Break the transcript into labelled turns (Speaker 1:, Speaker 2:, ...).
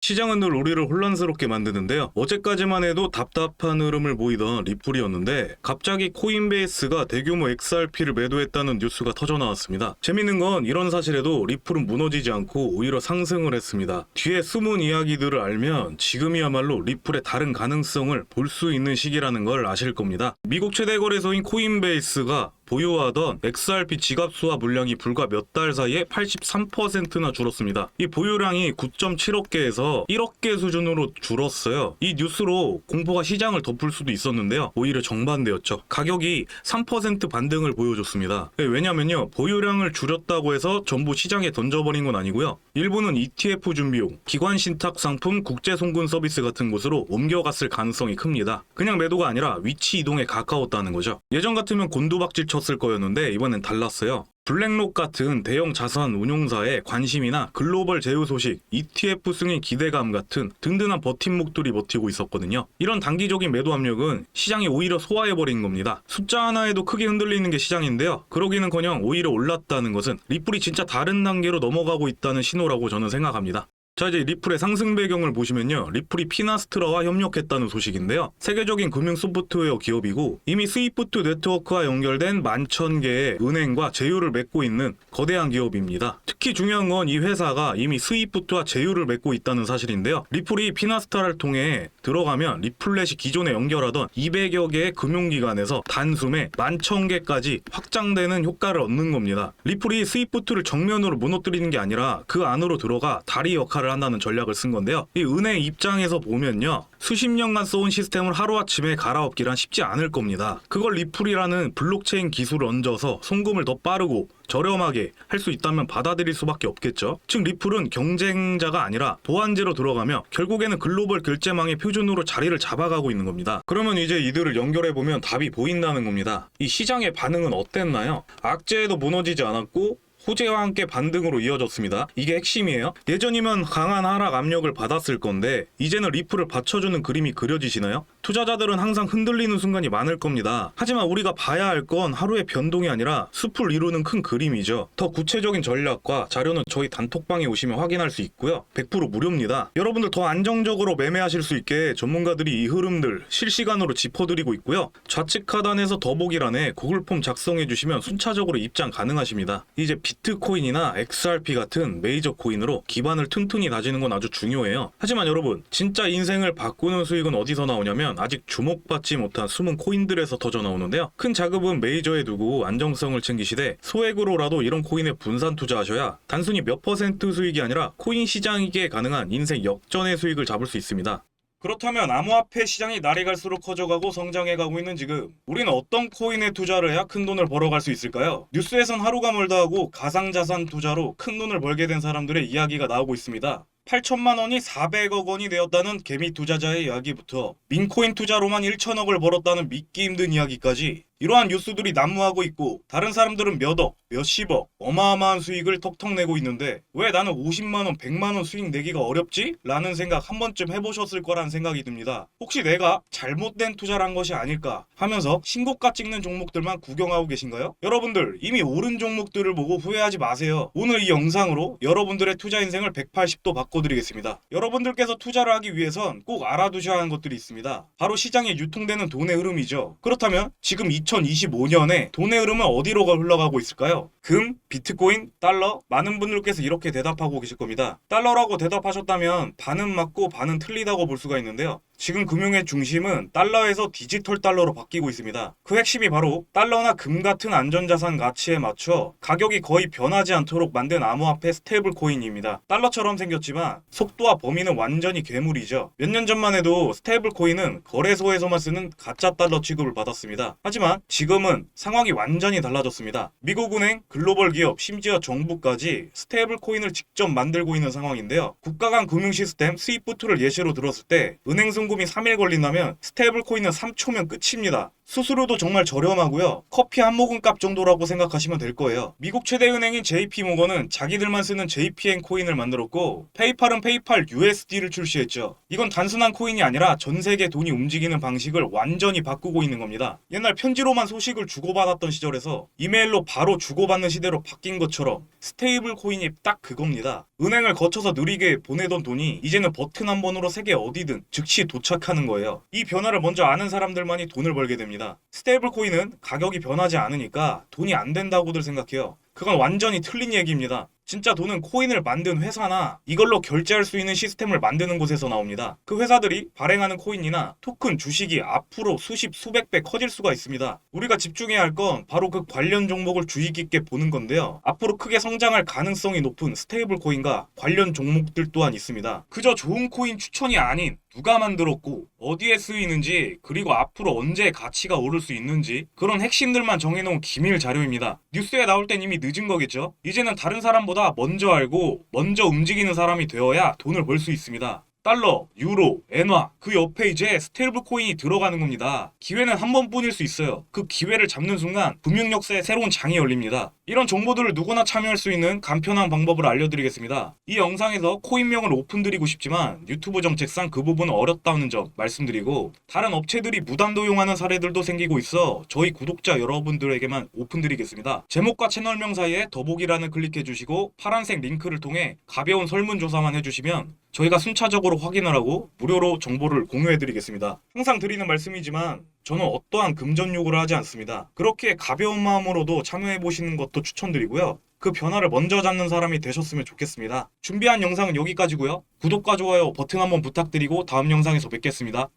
Speaker 1: 시장은 늘 우리를 혼란스럽게 만드는데요. 어제까지만 해도 답답한 흐름을 보이던 리플이었는데 갑자기 코인베이스가 대규모 XRP를 매도했다는 뉴스가 터져나왔습니다. 재밌는 건 이런 사실에도 리플은 무너지지 않고 오히려 상승을 했습니다. 뒤에 숨은 이야기들을 알면 지금이야말로 리플의 다른 가능성을 볼 수 있는 시기라는 걸 아실 겁니다. 미국 최대 거래소인 코인베이스가 보유하던 XRP 지갑 수와 물량이 불과 몇 달 사이에 83%나 줄었습니다. 이 보유량이 9.7억 개에서 1억 개 수준으로 줄었어요. 이 뉴스로 공포가 시장을 덮을 수도 있었는데요. 오히려 정반대였죠. 가격이 3% 반등을 보여줬습니다. 왜냐면요, 보유량을 줄였다고 해서 전부 시장에 던져버린 건 아니고요. 일부는 ETF 준비용, 기관 신탁 상품, 국제 송금 서비스 같은 곳으로 옮겨갔을 가능성이 큽니다. 그냥 매도가 아니라 위치 이동에 가까웠다는 거죠. 예전 같으면 곤두박질 쳤을 거였는데 이번엔 달랐어요. 블랙록 같은 대형 자산 운용사의 관심이나 글로벌 제휴 소식, ETF 승인 기대감 같은 든든한 버팀목들이 버티고 있었거든요. 이런 단기적인 매도 압력은 시장이 오히려 소화해버린 겁니다. 숫자 하나에도 크게 흔들리는 게 시장인데요. 그러기는커녕 오히려 올랐다는 것은 리플이 진짜 다른 단계로 넘어가고 있다는 신호라고 저는 생각합니다. 자, 이제 리플의 상승 배경을 보시면요, 리플이 피나스트라와 협력했다는 소식인데요. 세계적인 금융 소프트웨어 기업이고 이미 스위프트 네트워크와 연결된 11,000개의 은행과 제휴를 맺고 있는 거대한 기업입니다. 특히 중요한 건 이 회사가 이미 스위프트와 제휴를 맺고 있다는 사실인데요. 리플이 피나스트라를 통해 들어가면 리플렛이 기존에 연결하던 200여 개의 금융기관에서 단숨에 11,000개까지 확장되는 효과를 얻는 겁니다. 리플이 스위프트를 정면으로 무너뜨리는 게 아니라 그 안으로 들어가 다리 역할을 한다는 전략을 쓴 건데요. 이 은행 입장에서 보면요, 수십 년간 써온 시스템을 하루아침에 갈아엎기란 쉽지 않을 겁니다. 그걸 리플이라는 블록체인 기술을 얹어서 송금을 더 빠르고 저렴하게 할 수 있다면 받아들일 수밖에 없겠죠. 즉 리플은 경쟁자가 아니라 보완제로 들어가며 결국에는 글로벌 결제망의 표준으로 자리를 잡아가고 있는 겁니다. 그러면 이제 이들을 연결해보면 답이 보인다는 겁니다. 이 시장의 반응은 어땠나요? 악재에도 무너지지 않았고 호재와 함께 반등으로 이어졌습니다. 이게 핵심이에요. 예전이면 강한 하락 압력을 받았을 건데 이제는 리플을 받쳐주는 그림이 그려지시나요? 투자자들은 항상 흔들리는 순간이 많을 겁니다. 하지만 우리가 봐야 할 건 하루의 변동이 아니라 숲을 이루는 큰 그림이죠. 더 구체적인 전략과 자료는 저희 단톡방에 오시면 확인할 수 있고요. 100% 무료입니다. 여러분들 더 안정적으로 매매하실 수 있게 전문가들이 이 흐름들 실시간으로 짚어드리고 있고요. 좌측 하단에서 더보기란에 구글 폼 작성해 주시면 순차적으로 입장 가능하십니다. 이제 비트코인이나 XRP 같은 메이저 코인으로 기반을 튼튼히 다지는 건 아주 중요해요. 하지만 여러분, 진짜 인생을 바꾸는 수익은 어디서 나오냐면 아직 주목받지 못한 숨은 코인들에서 터져 나오는데요. 큰 자금은 메이저에 두고 안정성을 챙기시되 소액으로라도 이런 코인에 분산 투자하셔야 단순히 몇 퍼센트 수익이 아니라 코인 시장이기에 가능한 인생 역전의 수익을 잡을 수 있습니다. 그렇다면 암호화폐 시장이 날이 갈수록 커져가고 성장해가고 있는 지금 우리는 어떤 코인에 투자를 해야 큰 돈을 벌어갈 수 있을까요? 뉴스에선 하루가 멀다 하고 가상자산 투자로 큰 돈을 벌게 된 사람들의 이야기가 나오고 있습니다. 8천만 원이 400억 원이 되었다는 개미 투자자의 이야기부터 민코인 투자로만 1천억을 벌었다는 믿기 힘든 이야기까지 이러한 뉴스들이 난무하고 있고 다른 사람들은 몇억, 몇십억, 어마어마한 수익을 턱턱 내고 있는데 왜 나는 50만원, 100만원 수익 내기가 어렵지? 라는 생각 한 번쯤 해보셨을 거란 생각이 듭니다. 혹시 내가 잘못된 투자를 한 것이 아닐까 하면서 신고가 찍는 종목들만 구경하고 계신가요? 여러분들 이미 오른 종목들을 보고 후회하지 마세요. 오늘 이 영상으로 여러분들의 투자 인생을 180도 바꿔드리겠습니다. 여러분들께서 투자를 하기 위해선 꼭 알아두셔야 하는 것들이 있습니다. 바로 시장에 유통되는 돈의 흐름이죠. 그렇다면 지금 2025년에 돈의 흐름은 어디로 흘러가고 있을까요? 금, 비트코인, 달러? 많은 분들께서 이렇게 대답하고 계실 겁니다. 달러라고 대답하셨다면 반은 맞고 반은 틀리다고 볼 수가 있는데요. 지금 금융의 중심은 달러에서 디지털 달러로 바뀌고 있습니다. 그 핵심이 바로 달러나 금 같은 안전자산 가치에 맞춰 가격이 거의 변하지 않도록 만든 암호화폐 스테이블 코인입니다. 달러처럼 생겼지만 속도와 범위는 완전히 괴물이죠. 몇 년 전만 해도 스테이블 코인은 거래소에서만 쓰는 가짜 달러 취급을 받았습니다. 하지만 지금은 상황이 완전히 달라졌습니다. 미국 은행, 글로벌 기업, 심지어 정부까지 스테이블 코인을 직접 만들고 있는 상황인데요. 국가 간 금융 시스템 스위프트를 예시로 들었을 때 은행 송금이 3일 걸린다면 스테이블 코인은 3초면 끝입니다. 수수료도 정말 저렴하고요. 커피 한 모금 값 정도라고 생각하시면 될 거예요. 미국 최대 은행인 JP모건은 자기들만 쓰는 JPN 코인을 만들었고 페이팔은 페이팔 USD를 출시했죠. 이건 단순한 코인이 아니라 전 세계 돈이 움직이는 방식을 완전히 바꾸고 있는 겁니다. 옛날 편지로만 소식을 주고받았던 시절에서 이메일로 바로 주고받는 시대로 바뀐 것처럼 스테이블 코인이 딱 그겁니다. 은행을 거쳐서 느리게 보내던 돈이 이제는 버튼 한 번으로 세계 어디든 즉시 도착하는 거예요. 이 변화를 먼저 아는 사람들만이 돈을 벌게 됩니다. 스테이블 코인은 가격이 변하지 않으니까 돈이 안 된다고들 생각해요. 그건 완전히 틀린 얘기입니다. 진짜 돈은 코인을 만든 회사나 이걸로 결제할 수 있는 시스템을 만드는 곳에서 나옵니다. 그 회사들이 발행하는 코인이나 토큰 주식이 앞으로 수십 수백 배 커질 수가 있습니다. 우리가 집중해야 할 건 바로 그 관련 종목을 주의 깊게 보는 건데요. 앞으로 크게 성장할 가능성이 높은 스테이블 코인과 관련 종목들 또한 있습니다. 그저 좋은 코인 추천이 아닌 누가 만들었고 어디에 쓰이는지 그리고 앞으로 언제 가치가 오를 수 있는지 그런 핵심들만 정해놓은 기밀 자료입니다. 뉴스에 나올 땐 이미 늦은 거겠죠? 이제는 다른 사람보다 먼저 알고 먼저 움직이는 사람이 되어야 돈을 벌 수 있습니다. 달러, 유로, 엔화 그 옆에 이제 스테이블 코인이 들어가는 겁니다. 기회는 한 번뿐일 수 있어요. 그 기회를 잡는 순간 금융 역사에 새로운 장이 열립니다. 이런 정보들을 누구나 참여할 수 있는 간편한 방법을 알려드리겠습니다. 이 영상에서 코인명을 오픈드리고 싶지만 유튜브 정책상 그 부분은 어렵다는 점 말씀드리고 다른 업체들이 무단 도용하는 사례들도 생기고 있어 저희 구독자 여러분들에게만 오픈드리겠습니다. 제목과 채널명 사이에 더보기란을 클릭해주시고 파란색 링크를 통해 가벼운 설문조사만 해주시면 저희가 순차적으로 확인을 하고 무료로 정보를 공유해드리겠습니다. 항상 드리는 말씀이지만 저는 어떠한 금전 요구를 하지 않습니다. 그렇게 가벼운 마음으로도 참여해보시는 것도 추천드리고요. 그 변화를 먼저 잡는 사람이 되셨으면 좋겠습니다. 준비한 영상은 여기까지고요. 구독과 좋아요 버튼 한번 부탁드리고 다음 영상에서 뵙겠습니다.